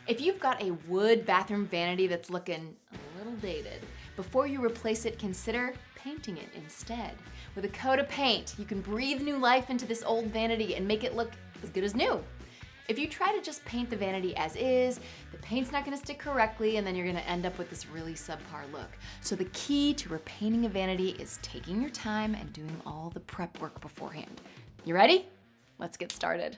If you've got a wood bathroom vanity that's looking a little dated, before you replace it, consider painting it instead. With a coat of paint, you can breathe new life into this old vanity and make it look as good as new. If you try to just paint the vanity as is, the paint's not gonna stick correctly and then you're gonna end up with this really subpar look. So the key to repainting a vanity is taking your time and doing all the prep work beforehand. You ready? Let's get started.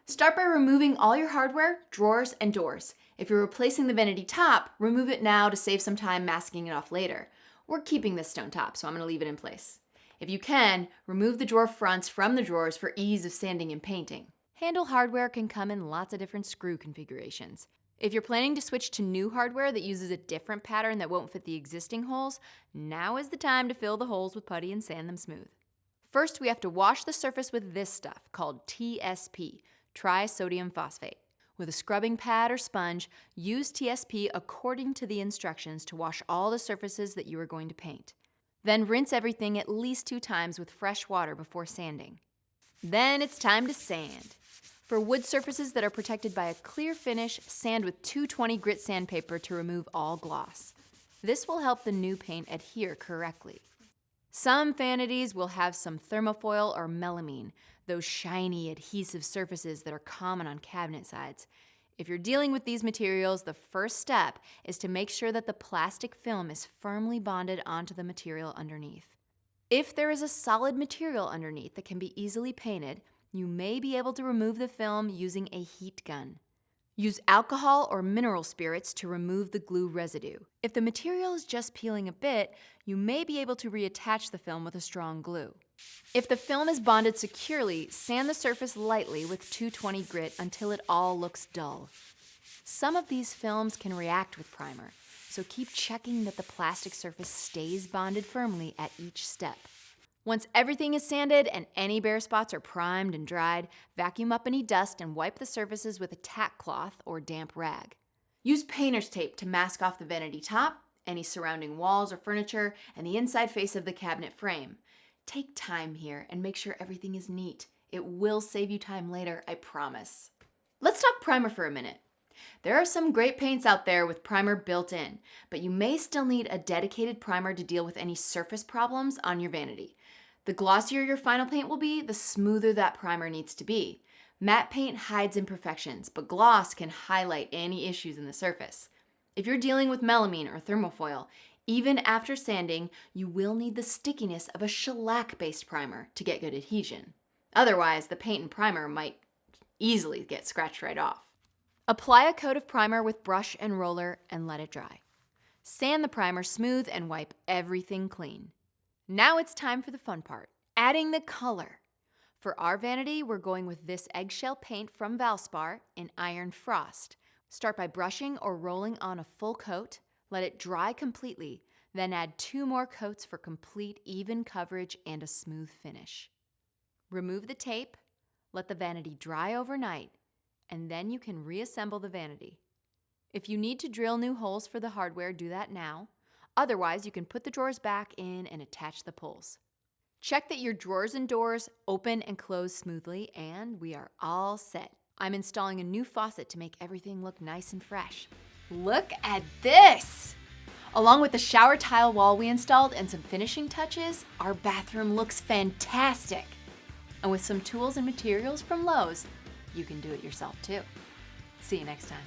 Start by removing all your hardware, drawers, and doors. If you're replacing the vanity top, remove it now to save some time masking it off later. We're keeping this stone top, so I'm gonna leave it in place. If you can, remove the drawer fronts from the drawers for ease of sanding and painting. Handle hardware can come in lots of different screw configurations. If you're planning to switch to new hardware that uses a different pattern that won't fit the existing holes, now is the time to fill the holes with putty and sand them smooth. First, we have to wash the surface with this stuff called TSP, trisodium phosphate. With a scrubbing pad or sponge, use TSP according to the instructions to wash all the surfaces that you are going to paint. Then rinse everything at least 2 times with fresh water before sanding. Then it's time to sand. For wood surfaces that are protected by a clear finish, sand with 220 grit sandpaper to remove all gloss. This will help the new paint adhere correctly. Some vanities will have some thermofoil or melamine, those shiny adhesive surfaces that are common on cabinet sides. If you're dealing with these materials, the first step is to make sure that the plastic film is firmly bonded onto the material underneath. If there is a solid material underneath that can be easily painted, you may be able to remove the film using a heat gun. Use alcohol or mineral spirits to remove the glue residue. If the material is just peeling a bit, you may be able to reattach the film with a strong glue. If the film is bonded securely, sand the surface lightly with 220 grit until it all looks dull. Some of these films can react with primer, so keep checking that the plastic surface stays bonded firmly at each step. Once everything is sanded and any bare spots are primed and dried, vacuum up any dust and wipe the surfaces with a tack cloth or damp rag. Use painter's tape to mask off the vanity top, any surrounding walls or furniture, and the inside face of the cabinet frame. Take time here and make sure everything is neat. It will save you time later, I promise. Let's talk primer for a minute. There are some great paints out there with primer built in, but you may still need a dedicated primer to deal with any surface problems on your vanity. The glossier your final paint will be, the smoother that primer needs to be. Matte paint hides imperfections, but gloss can highlight any issues in the surface. If you're dealing with melamine or thermofoil, even after sanding, you will need the stickiness of a shellac-based primer to get good adhesion. Otherwise, the paint and primer might easily get scratched right off. Apply a coat of primer with brush and roller and let it dry. Sand the primer smooth and wipe everything clean. Now it's time for the fun part, adding the color. For our vanity, we're going with this eggshell paint from Valspar in Iron Frost. Start by brushing or rolling on a full coat, let it dry completely, then add 2 more coats for complete even coverage and a smooth finish. Remove the tape, let the vanity dry overnight, and then you can reassemble the vanity. If you need to drill new holes for the hardware, do that now. Otherwise, you can put the drawers back in and attach the pulls. Check that your drawers and doors open and close smoothly, and we are all set. I'm installing a new faucet to make everything look nice and fresh. Look at this! Along with the shower tile wall we installed and some finishing touches, our bathroom looks fantastic. And with some tools and materials from Lowe's, you can do it yourself too. See you next time.